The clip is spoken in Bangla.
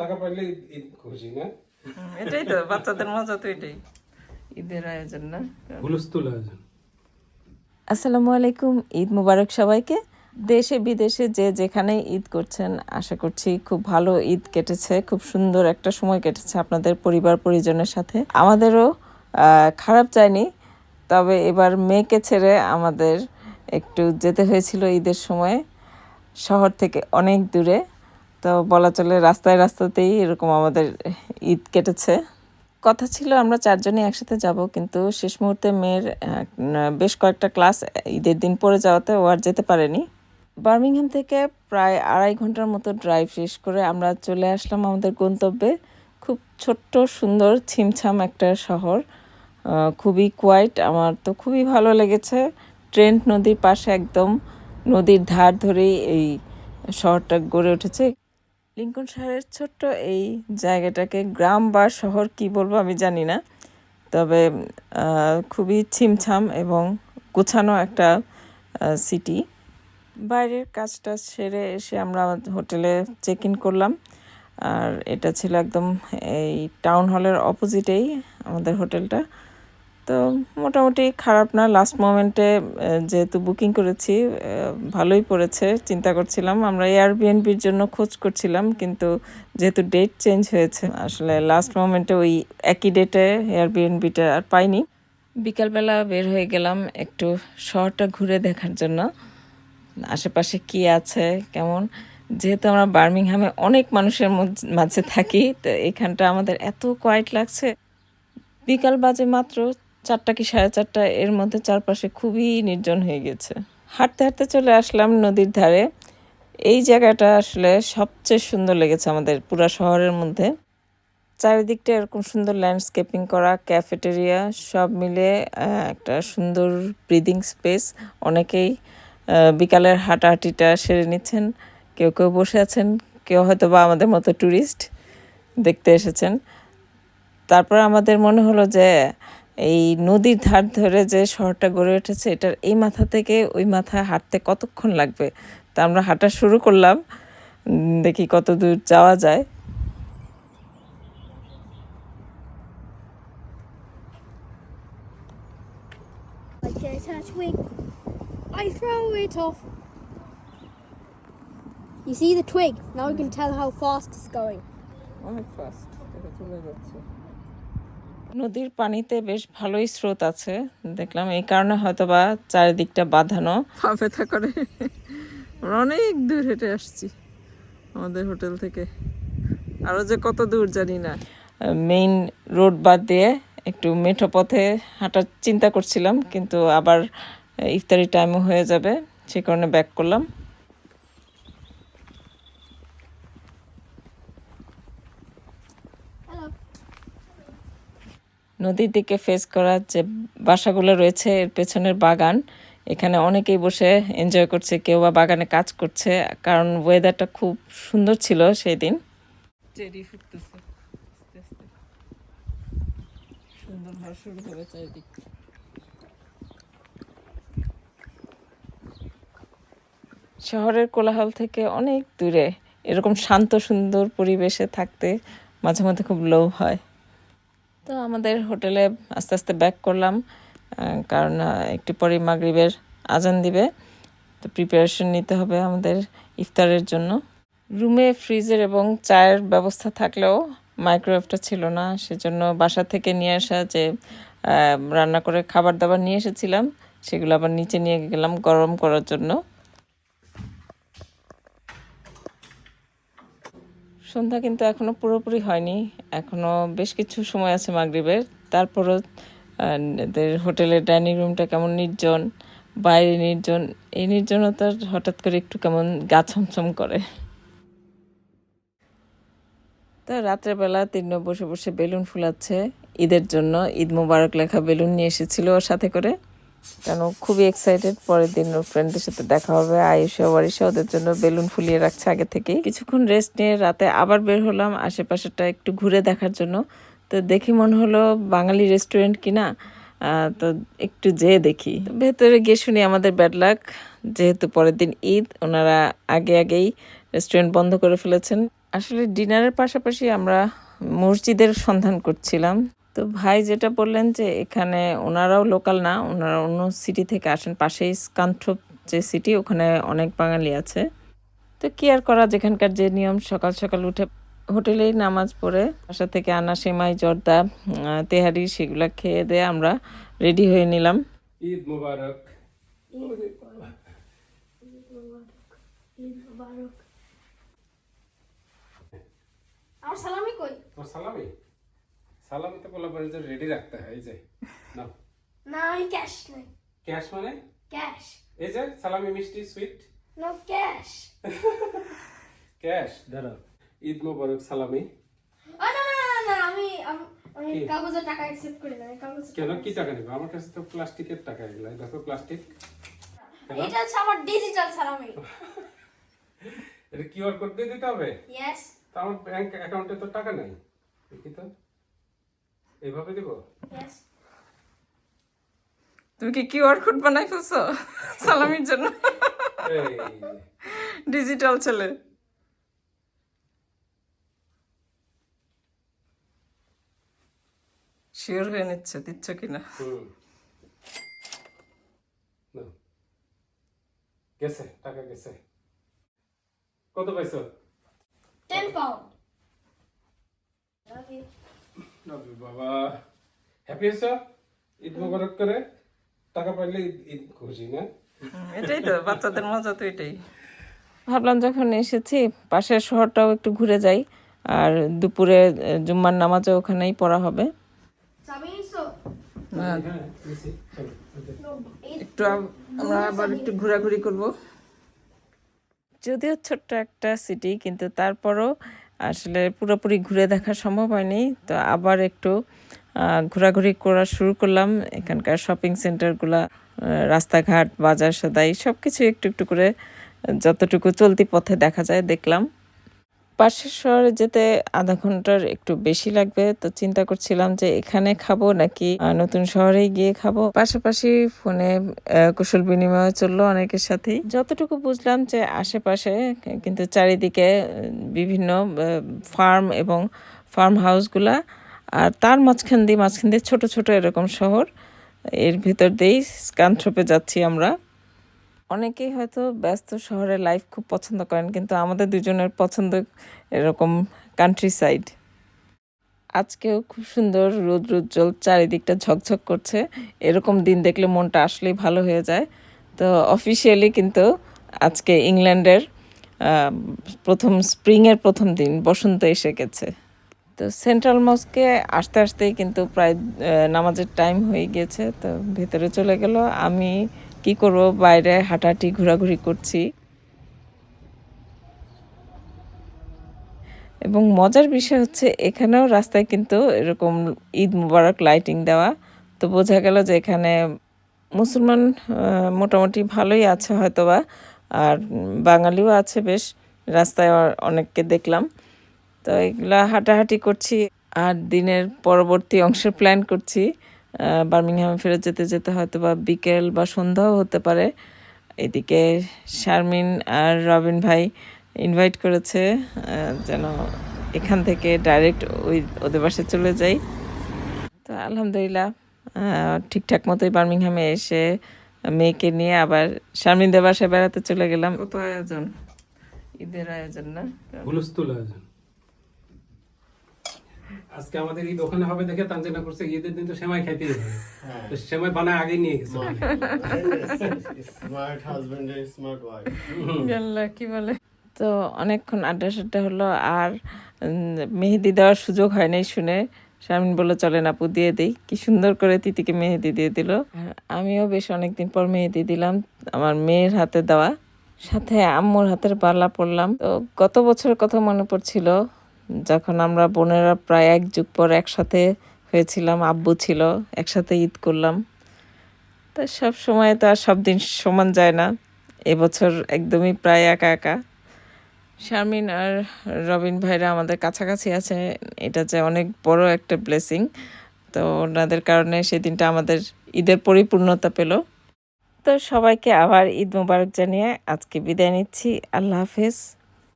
টাকা পাইলে ঈদ খুশি না? এটাই তো বাচ্চাদের মজা, তো এটাই ঈদের আয়োজন না, হুলস্থুল আয়োজন। আসসালামু আলাইকুম, ঈদ মুবারক সবাইকে। দেশে বিদেশে যে যেখানেই ঈদ করছেন, আশা করছি খুব ভালো ঈদ কেটেছে, খুব সুন্দর একটা সময় কেটেছে আপনাদের পরিবার পরিজনের সাথে। আমাদেরও খারাপ যায়নি, তবে এবার মেয়েকে ছেড়ে আমাদের একটু যেতে হয়েছিল ঈদের সময় শহর থেকে অনেক দূরে। তো বলা চলে রাস্তায় রাস্তাতেই এরকম আমাদের ঈদ কেটেছে। কথা ছিল আমরা চারজনই একসাথে যাব, কিন্তু শেষ মুহূর্তে মেয়ের বেশ কয়েকটা ক্লাস ঈদের দিন পড়ে যাওয়াতে ও আর যেতে পারেনি। বার্মিংহাম থেকে প্রায় 2.5 ঘন্টার মতো ড্রাইভ শেষ করে আমরা চলে আসলাম আমাদের গন্তব্যে। খুব ছোট্ট সুন্দর ছিমছাম একটা শহর, খুবই কোয়াইট। আমার তো খুবই ভালো লেগেছে। ট্রেন্ট নদীর পাশে একদম নদীর ধার ধরেই এই শহরটা গড়ে উঠেছে। লিঙ্কনশায়ারের ছোট্ট এই জায়গাটাকে গ্রাম বা শহর কি বলবো আমি জানি না, তবে খুবই ছিমছাম এবং গোছানো একটা সিটি। বাইরের কাজটা সেরে এসে আমরা হোটেলে চেক ইন করলাম, আর এটা ছিল একদম এই টাউন হলের অপোজিটেই আমাদের হোটেলটা। তো মোটামুটি খারাপ না। লাস্ট মোমেন্টে যেহেতু বুকিং করেছি, ভালোই পড়েছে। চিন্তা করছিলাম, আমরা এয়ারবিএনবির জন্য খোঁজ করছিলাম, কিন্তু যেহেতু ডেট চেঞ্জ হয়েছে, আসলে লাস্ট মোমেন্টে ওই একই ডেটে এয়ারবিএনবিটা আর পাইনি। বিকালবেলা বের হয়ে গেলাম একটু শহরটা ঘুরে দেখার জন্য, আশেপাশে কি আছে কেমন। যেহেতু আমরা বার্মিংহামে অনেক মানুষের মাঝে থাকি, তো এখানটা আমাদের এত কোয়াইট লাগছে। বিকাল বাজে মাত্র 4টা কি 4:30, এর মধ্যে চারপাশে খুবই নির্জন হয়ে গেছে। হাঁটতে হাঁটতে চলে আসলাম নদীর ধারে। এই জায়গাটা আসলে সবচেয়ে সুন্দর লেগেছে আমাদের পুরো শহরের মধ্যে। চারিদিকটা এরকম সুন্দর ল্যান্ডস্কেপিং করা, ক্যাফেটেরিয়া সব মিলে একটা সুন্দর ব্রিদিং স্পেস। অনেকেই বিকালের হাঁটাহাঁটিটা সেরে নিচ্ছেন, কেউ কেউ বসে আছেন, কেউ হয়তো বা আমাদের মতো ট্যুরিস্ট দেখতে এসেছেন। তারপর আমাদের মনে হলো যে এই নদীর ধার ধরে যে শহরটা গড়ে উঠেছে, এটার এই মাথা থেকে ওই মাথা হাঁটতে কতক্ষণ লাগবে। তা আমরা হাঁটা শুরু করলাম, দেখি কত দূর যাওয়া যায়। Like there's a twig. I throw it off. You see the twig? Now you can tell how fast it's going. অনেক ফাস্ট চলে যাচ্ছে। নদীর পানিতে বেশ ভালোই স্রোত আছে দেখলাম, এই কারণে হয়তো বা চারিদিকটা বাঁধানো। পা ব্যথা করে। আমরা অনেক দূর হেঁটে আসছি আমাদের হোটেল থেকে, আরও যে কত দূর জানি না। মেইন রোড বাদ দিয়ে একটু মেঠো পথে হাঁটার চিন্তা করছিলাম, কিন্তু আবার ইফতারি টাইমও হয়ে যাবে, সে কারণে ব্যাক করলাম। নদীর দিকে ফেস করা যে বাসাগুলো রয়েছে, এর পেছনের বাগান, এখানে অনেকেই বসে এনজয় করছে, কেউ বা বাগানে কাজ করছে, কারণ ওয়েদারটা খুব সুন্দর ছিল সেই দিন। চেরি ফুটতেছে আস্তে আস্তে, সুন্দর হওয়া শুরু হবে চারিদিক। শহরের কোলাহল থেকে অনেক দূরে এরকম শান্ত সুন্দর পরিবেশে থাকতে মাঝে মধ্যে খুব লোভ হয়। তো আমাদের হোটেলে আস্তে আস্তে ব্যাক করলাম, কারণ একটু পরে মাগরিবের আজান দিবে, তো প্রিপারেশন নিতে হবে আমাদের ইফতারের জন্য। রুমে ফ্রিজের এবং চায়ের ব্যবস্থা থাকলেও মাইক্রোওয়েভটা ছিল না, সেজন্য বাসা থেকে নিয়ে আসা যে রান্না করে খাবার দাবার নিয়ে এসেছিলাম, সেগুলো আবার নিচে নিয়ে গেলাম গরম করার জন্য। সন্ধ্যা কিন্তু এখনো পুরোপুরি হয়নি, এখনো বেশ কিছু সময় আছে মাগরিবের। তারপরও হোটেলের ডাইনিং রুমটা কেমন নির্জন, বাইরে নির্জন, এই নির্জনতা হঠাৎ করে একটু কেমন গা ছমছম করে। তো রাত্রেবেলা তিন্নু বসে বসে বেলুন ফুলাচ্ছে ঈদের জন্য। ঈদ মোবারক লেখা বেলুন নিয়ে এসেছিল ওর সাথে করে, কারণ খুবই এক্সাইটেড পরের দিন ওর ফ্রেন্ডদের সাথে দেখা হবে। আয়ুষা ওয়ারিশা ওদের জন্য বেলুন ফুলিয়ে রাখছে আগে থেকেই। কিছুক্ষণ রেস্ট নিয়ে রাতে আবার বের হলাম আশেপাশেটা একটু ঘুরে দেখার জন্য। তো দেখি মনে হলো বাঙালি রেস্টুরেন্ট কিনা, তো একটু যেয়ে দেখি। ভেতরে গিয়ে শুনি আমাদের ব্যাড লাক, যেহেতু পরের দিন ঈদ, ওনারা আগেই রেস্টুরেন্ট বন্ধ করে ফেলেছেন। আসলে ডিনারের পাশাপাশি আমরা মসজিদের সন্ধান করছিলাম। তো ভাই যেটা বললেন যে এখানে ওনারাও লোকাল না, ওনারা অন্য সিটি থেকে আসেন, পাশেই স্কান্থ্রপ যে সিটি, ওখানে অনেক বাঙালি আছে। তো কি আর করা, যেখানকার যে নিয়ম, সকাল সকাল উঠে হোটেলেই নামাজ পড়ে বাসা থেকে আনা সেমাই, জর্দা, তেহারি সেগুলো খেয়ে দিয়ে আমরা রেডি হয়ে নিলাম। ঈদ মুবারক। Eid Mubarak. Our salami koi? তোমার সালামি সালামি তো বলা পরে রেডি রাখতে হয়। এই যে নাও, No, cash. No. ক্যাশ মানে Cash. এই যে সালামি মিষ্টি সুইট No cash. ক্যাশ। দাঁড়াও, ঈদ মুবারক সালামি। Oh no no no no! আমি কি? কাগজের টাকা অ্যাকসেপ্ট করি না, কাগজ। কেন, কি টাকা নেবে? আমার কাছে তো প্লাস্টিকের টাকা, এগুলো দেখো প্লাস্টিক। এটা হচ্ছে আমার ডিজিটাল সালামি। এটা কিউআর কোড দিয়ে দিতে হবে? Yes. তো আমার ব্যাংক অ্যাকাউন্টে তো টাকা নাই, দেখি তো এইভাবে দিব? Yes. তুমি কি কিউআর কোড বানাই ফেলছো সালামির জন্য? এই ডিজিটাল ছেলে। শিওর হয়ে নিচ্ছে দিচ্ছ কিনা। নাও। গেছে, টাকা গেছে। কত পাইছো? 10 pound. Love you. নবী বাবা, হ্যাপি হয়েছ ঈদ মুবারক করে? টাকা পাইলে ঈদ খুশি না? এটাই তো বাচ্চাদের মজা, তো এটাই ভাবলাম যখন এসেছি পাশের শহরটাও একটু ঘুরে যাই, আর দুপুরে জুম্মার নামাজও ওখানেই পড়া হবে। Sabi niso. হ্যাঁ নিছি, চলো। No. Eid. একটু আমরা আবার একটু ঘোরাঘুরি করব। যদিও ছোট্ট একটা সিটি, কিন্তু তারপরও আসলে পুরোপুরি ঘুরে দেখা সম্ভব হয়নি। তো আবার একটু ঘোরাঘুরি করা শুরু করলাম। এখানকার শপিং সেন্টারগুলা, রাস্তাঘাট, বাজার সদাই সব কিছু একটু একটু করে যতটুকু চলতি পথে দেখা যায় দেখলাম। পাশের শহরে যেতে আধা ঘন্টার একটু বেশি লাগবে, তো চিন্তা করছিলাম যে এখানে খাবো নাকি নতুন শহরে গিয়ে খাবো। পাশাপাশি ফোনে কুশল বিনিময় চললো অনেকের সাথেই। যতটুকু বুঝলাম যে আশেপাশে কিন্তু চারিদিকে বিভিন্ন ফার্ম এবং ফার্ম হাউসগুলা, আর তার মাঝখান দিয়ে ছোট ছোট এরকম শহর, এর ভিতর দিয়েই স্কান্থ্রপে যাচ্ছি আমরা। অনেকেই হয়তো ব্যস্ত শহরের লাইফ খুব পছন্দ করেন, কিন্তু আমাদের দুজনের পছন্দ এরকম কান্ট্রি সাইড। আজকেও খুব সুন্দর রোদ উজ্জ্বল, চারিদিকটা ঝকঝক করছে। এরকম দিন দেখলে মনটা আসলেই ভালো হয়ে যায়। তো অফিসিয়ালি কিন্তু আজকে ইংল্যান্ডের প্রথম স্প্রিংয়ের প্রথম দিন, বসন্ত এসে গেছে। তো সেন্ট্রাল মস্কে আসতে আসতেই কিন্তু প্রায় নামাজের টাইম হয়ে গিয়েছে। তো ভেতরে চলে গেল। আমি কি করব, বাইরে হাঁটাহাঁটি ঘোরাঘুরি করছি। এবং মজার বিষয় হচ্ছে এখানেও রাস্তায় কিন্তু এরকম ঈদ মুবারক লাইটিং দেওয়া। তো বোঝা গেল যে এখানে মুসলমান মোটামুটি ভালোই আছে হয়তোবা, আর বাঙালিও আছে বেশ, রাস্তায় অনেককে দেখলাম। তো এগুলা হাঁটাহাঁটি করছি, আর দিনের পরবর্তী অংশের প্ল্যান করছি। বার্মিংহামে ফেরত যেতে যেতে হয়তো বা বিকেল বা সন্ধ্যাও হতে পারে। এদিকে শারমিন আর রবিন ভাই ইনভাইট করেছে যেন এখান থেকে ডাইরেক্ট ওদের বাসায় চলে যাই। তো আলহামদুলিল্লাহ ঠিকঠাক মতোই বার্মিংহামে এসে মেয়েকে নিয়ে আবার শারমিনদের বাসায় বেড়াতে চলে গেলাম। কত আয়োজন, ঈদের আয়োজন না, হুলস্থুল আয়োজন। আজকে আমাদের ঈদ ওখানে হবে দেখে তানজিনা করছে ঈদের দিন তো সেমাই খাইতেই হবে। তো সেমাই বানায় আগে নিয়ে গেছে। Smart husband and smart wife. Allah কি বলে। তো অনেকক্ষণ আড্ডা সাড্ডা হলো, আর মেহেদি দেওয়ার সুযোগ হয় নাই শুনে শারমিন বললো চলেন আপু দিয়ে দিই। কি সুন্দর করে তিতিকে মেহেদি দিয়ে দিল। আমিও বেশ অনেকদিন পর মেহেদি দিলাম, আমার মেয়ের হাতে দেওয়া, সাথে আম্মুর হাতের বালা পরলাম। তো গত বছরের কথা মনে পড়ছিল, যখন আমরা বোনেরা প্রায় এক যুগ পর একসাথে হয়েছিলাম, আব্বু ছিল, একসাথে ঈদ করলাম। তো সব সময় তো আর সব দিন সমান যায় না, এবছর একদমই প্রায় একা একা। শারমিন আর রবিন ভাইরা আমাদের কাছাকাছি আছে, এটা যে অনেক বড় একটা ব্লেসিং। তো ওনাদের কারণে সেদিনটা আমাদের ঈদের পরিপূর্ণতা পেল। তো সবাইকে আবার ঈদ মোবারক জানিয়ে আজকে বিদায় নিচ্ছি। আল্লাহ হাফেজ।